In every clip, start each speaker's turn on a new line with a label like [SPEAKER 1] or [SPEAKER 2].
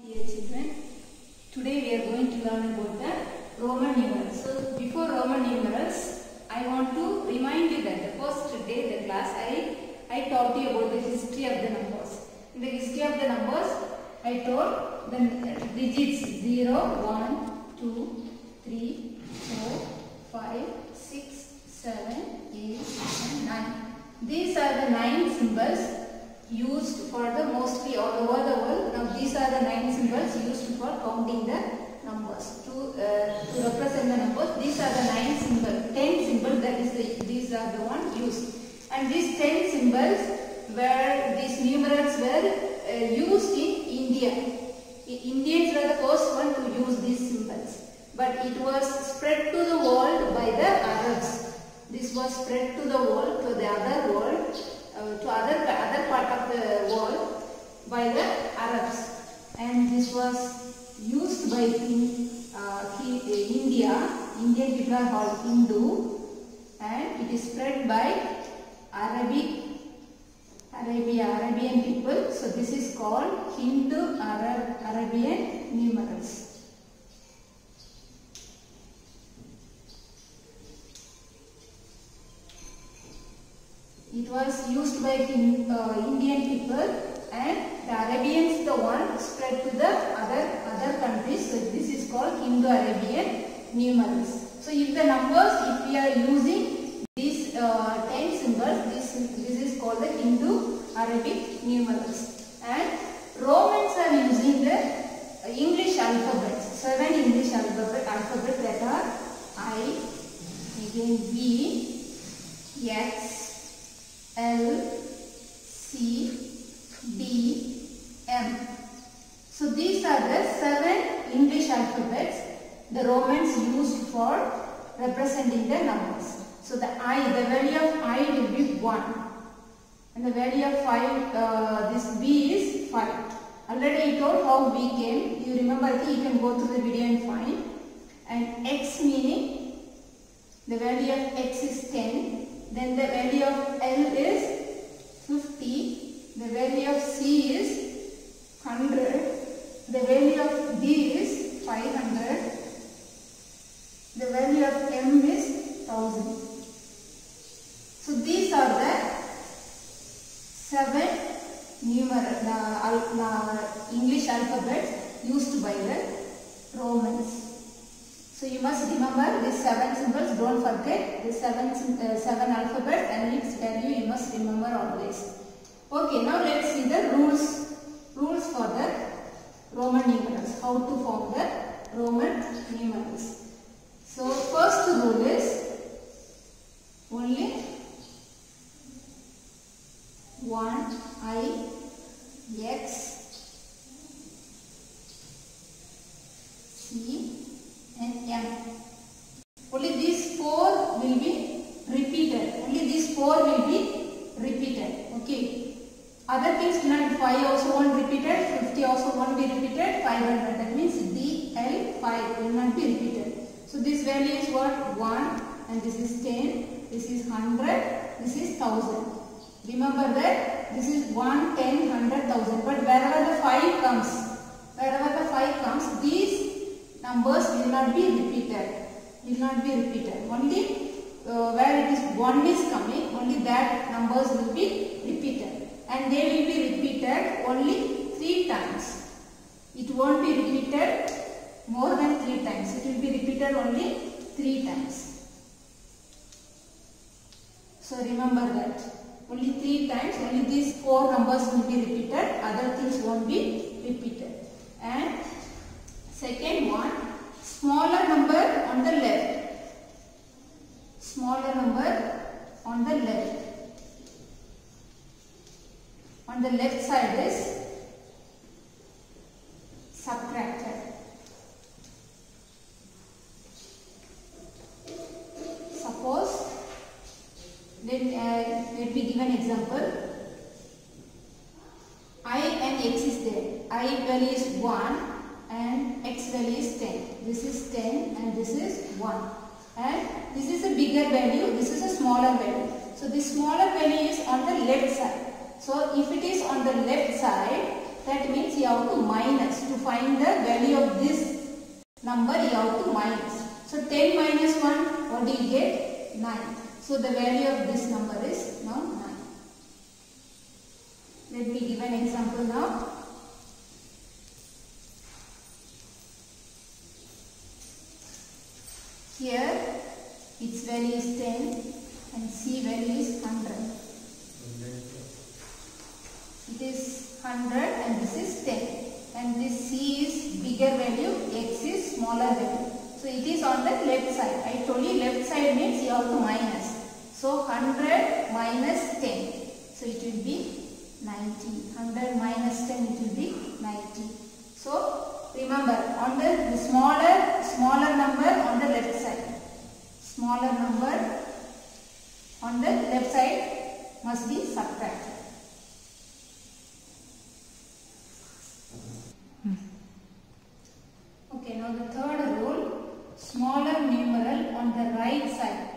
[SPEAKER 1] Dear children, today we are going to learn about the Roman numerals. So before Roman numerals, I want to remind you that the first day the class I taught you about the history of the numbers. In the history of the numbers, I told the digits 0, 1, 2, 3, 4, 5, 6, 7, 8, and 9. These are the 9 symbols used for the mostly all over the world. Now these are the 9 symbols used for counting the numbers. To represent the numbers, these are the 9 symbols. 10 symbols, that is these are the one used. And these 10 symbols were, these numerals were used in India. Indians were the first one to use these symbols. But it was spread to the world by the Arabs. This was spread to the world, to the other world, to other part of the world by the Arabs, and this was used by India. Indian people are called Hindu, and it is spread by Arabian people. So this is called Hindu-Arabian numerals. It was used by Indian people, and the Arabians the one spread to the other countries. So this is called Indo-Arabian numerals. So if the numbers, if we are using these 10 symbols, this is called the Indo-Arabic numerals. And Romans are using the English alphabets, 7 English alphabet that are I, again B, X, L, C, D, M. So these are the 7 English alphabets the Romans used for representing the numbers. So the I, the value of I will be 1, and the value of 5, this B is 5. Already I told how B came. You remember, you can go through the video and find. And X meaning the value of X is 10. Then the value of L is 50, the value of C is 100, the value of D is 500, the value of M is 1000. So these are the 7 English alphabets used by the Romans. So you must remember these 7 symbols, don't forget the 7 alphabets, and its value you must remember always. Okay, now let's see the rules for the Roman numerals, how to form the Roman numerals. So first rule is only 1, I, X, C, and M. Only these 4 will be repeated. Only these 4 will be repeated. Okay. Other things will not. 5 also won't be repeated. 50 also won't be repeated. 500. That means D, L, 5 will not be repeated. So this value is what? 1, and this is 10. This is 100. This is 1000. Remember that this is 1, 10, 100, 1000. But wherever the 5 comes, these numbers will not be repeated. Only where it is 1 is coming, only that numbers will be repeated, and they will be repeated only 3 times. It won't be repeated more than 3 times. It will be repeated only 3 times. So remember that. Only 3 times, only these 4 numbers will be repeated, other things won't be repeated. And second one, smaller number on the left. Smaller number on the left. On the left side is subtracted. Suppose, let me give an example. I and X is there. I value is 1 and X value is 10. This is 10 and this is 1. And this is a bigger value, this is a smaller value. So this smaller value is on the left side. So if it is on the left side, that means you have to minus. To find the value of this number, you have to minus. So 10 minus 1, what do you get? 9. So the value of this number is now 9. Let me give an example now. Here its value is 10 and C value is 100. It is 100 and this is 10. And this C is bigger value, X is smaller value. So it is on the left side. I told you left side means you have to minus. So 100 minus 10. So it will be 90. 100 minus 10, it will be 90. So remember, on the smaller number on the left side. Smaller number on the left side must be subtracted. Okay, now the third rule, smaller numeral on the right side.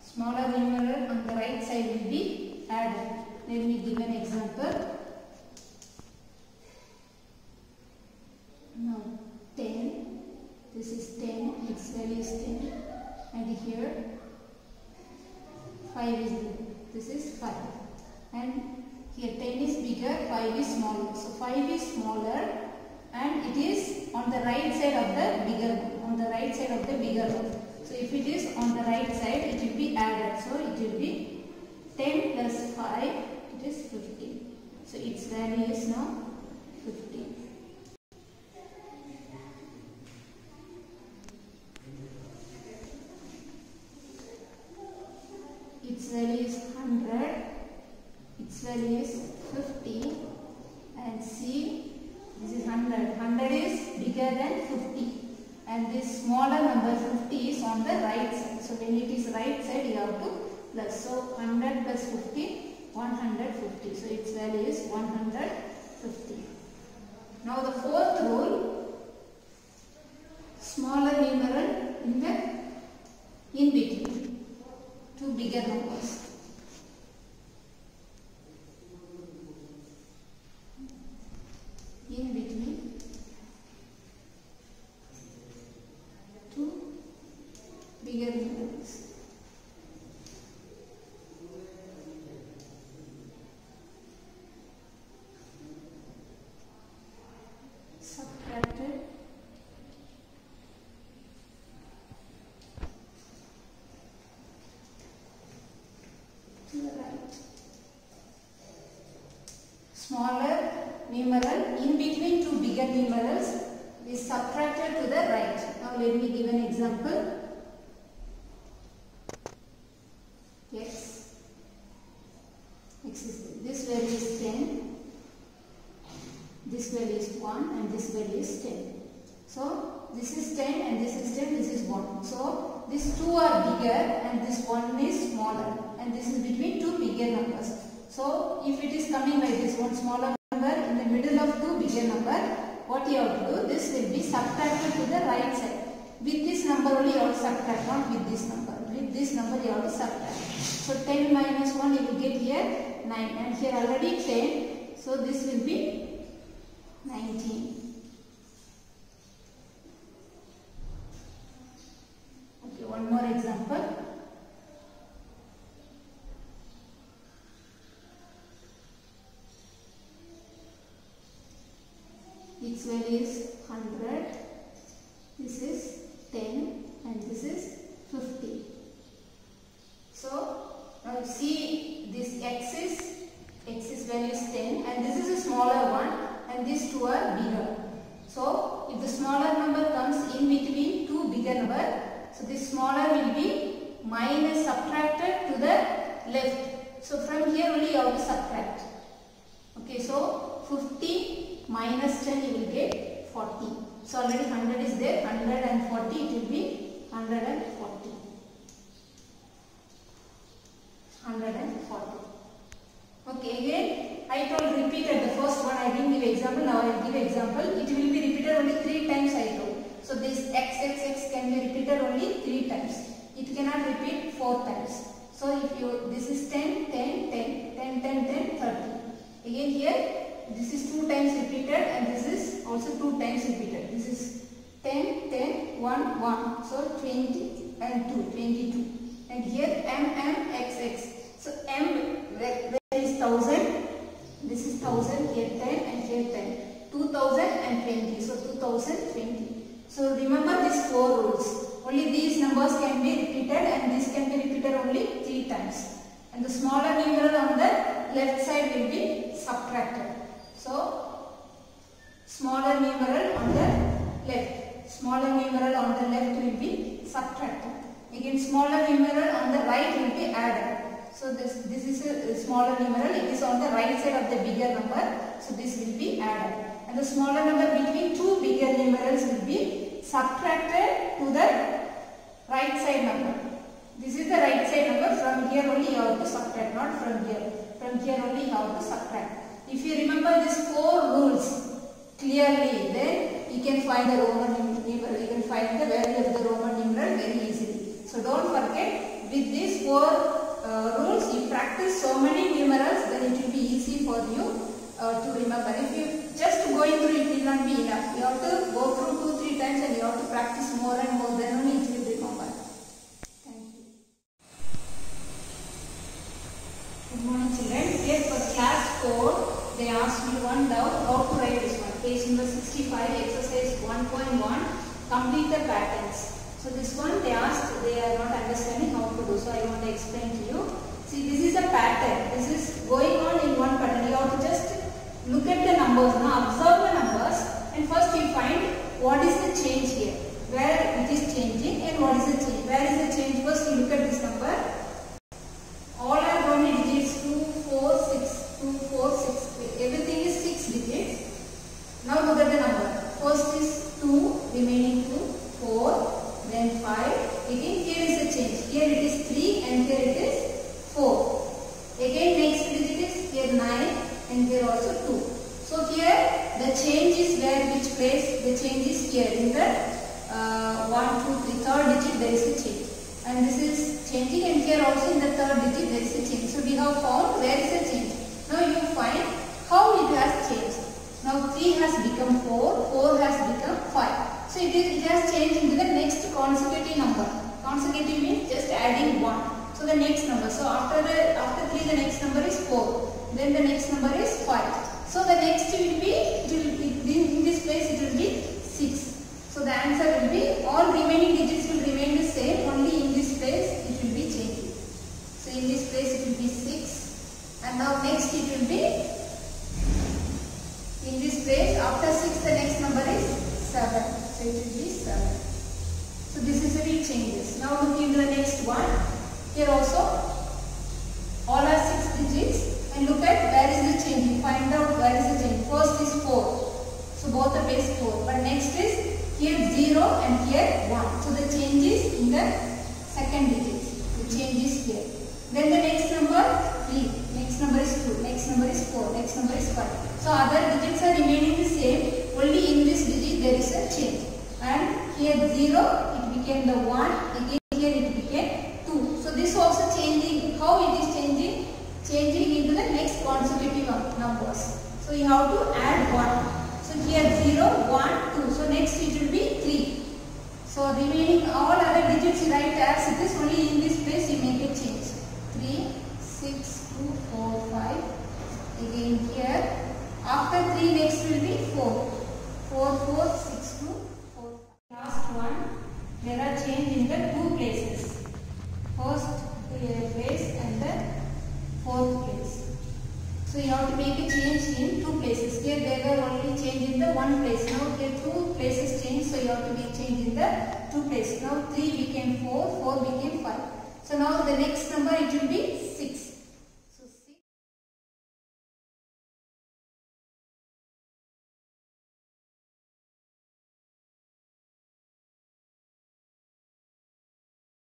[SPEAKER 1] Smaller numeral on the right side will be added. Let me give an example. Now 10, this is 10, its value is 10, and here 5 is there. This is 5, and here 10 is bigger, 5 is smaller. So 5 is smaller, and it is on the right side of the bigger one. On the right side of the bigger one. So if it is on the right side, it will be added. So it will be 10 plus 5, it is 15. So its value is now 15. Its value is 100, its value is 50, and C, this is 100. 100 is bigger than 50, and this smaller number 50 is on the right side. So when it is right side, you have to plus. So 100 plus 50, 150. So its value is 150. Now the fourth rule, smaller numeral in between two bigger numbers. In between two bigger numbers. Subtracted to the right. Smaller numeral in between two bigger numerals is subtracted to the right. Now let me give an example. X is this value is 10, this value is 1, and this value is 10. So this is 10 and this is 10, this is 1. So these two are bigger and this one is smaller, and this is between two bigger numbers. So if it is coming like this, one smaller number in the middle of two bigger number, what you have to do, this will be subtracted to the right side. With this number only you have to subtract, not with this number. With this number you have to subtract. So 10 minus 1 you will get here 9, and here already 10. So this will be 19. Okay, one more example. Its value is 100, this is 10, and this is 50. So now see this X is value is 10, and this is a smaller one, and these two are bigger. So if the smaller number comes in between two bigger number, so this smaller will be minus subtracted to the left. So from here only you have to subtract. Okay, so 50 minus 10 you will get 40. So already 100 is there, 140 it will be 140. 140. Okay, again I told repeated the first one, I didn't give example, now I will give example. It will be repeated only 3 times I told. So this x can be repeated only 3 times. It cannot repeat 4 times. So if you, this is 10, 10, 10, 10, 10, 10, 30. Again here, this is 2 times repeated 2 times repeated. This is 10, 10, 1, 1. So 20 and 2, 22. And here M, M, X, X. So M, where is 1000? This is 1000, here 10 and here 10. 2020. So 2020. So remember these 4 rules. Only these numbers can be repeated and this can be repeated only 3 times. And the smaller numeral on the left side will be subtracted. So smaller numeral on the left. Smaller numeral on the left will be subtracted. Again smaller numeral on the right will be added. So this is a smaller numeral. It is on the right side of the bigger number. So this will be added. And the smaller number between 2 bigger numerals will be subtracted to the right side number. This is the right side number. From here only you have to subtract, not from here. From here only you have to subtract. If you remember these 4 rules clearly, then you can find the Roman numeral. You can find the value of the Roman numeral very easily. So don't forget, with these 4 rules, you practice so many numerals, then it will be easy for you to remember. If you just going through, it will not be enough. You have to go through 2-3 times and you have to practice more and more, then only it will remember. Thank you. Good morning children. Here for class 4, they asked me one doubt how to write this one. Page number 65, exercise 1.1, complete the patterns. So this one they asked, they are not understanding how to do. So I want to explain to you. See, this is a pattern. This is going on in one pattern. You have to just look at the numbers. Now observe the numbers and first you find what is the change here. Where it is changing and what is the change. Where is the change? First you look at this number. All are how many digits? 2, 4, 6. 2, 4, 6. Everything is 6 digits. Now look at the number. First is 2, remaining 2, 4. Then 5, again here is a change, here it is 3 and here it is 4. Again next digit is here 9 and here also 2. So here the change is where, which place? The change is here in the 1, 2, 3, third digit there is a change. And this is changing and here also in the third digit there is a change. So we have found where is the change. Now you find how it has changed. Now 3 has become 4, 4 has become 5. So it has changed into the next consecutive number. Consecutive means just adding 1. So the next number. So after 3 the next number is 4. Then the next number is 5. So the next will be, in this place it will be 6. So the answer will be, all remaining digits will remain the same. Only in this place it will be changing. So in this place it will be 6. And now next it will be, in this place after 6 the next number is 7. So it will be 7. So this is the way it changes. Now look into the next one. Here also all are 6 digits and look at where is the change. You find out where is the change. First is 4. So both are base 4. But next is here 0 and here 1. So the change is in the second digit. The change is here. Then the next number 3. Next number is 2. Next number is 4. Next number is 5. So other digits are remaining the same. Only in this digit there is a change. And here 0, it became the 1. Again here it became 2. So this also changing. How it is changing? Changing into the next consecutive numbers. So you have to add 1. So here 0, 1, 2. So next it will be 3. So remaining all other digits you write as it is. Only in this place you make a change. 3, 6, 2, 4, 5. Again here. After 3 next will be 4. 4, 4, 6, 2, 4. Last one, there are change in the 2 places. First place and the 4th place. So you have to make a change in 2 places. Here there were only change in the 1 place. Now here 2 places change, so you have to make change in the 2 places. Now 3 became 4, 4 became 5. So now the next number it will be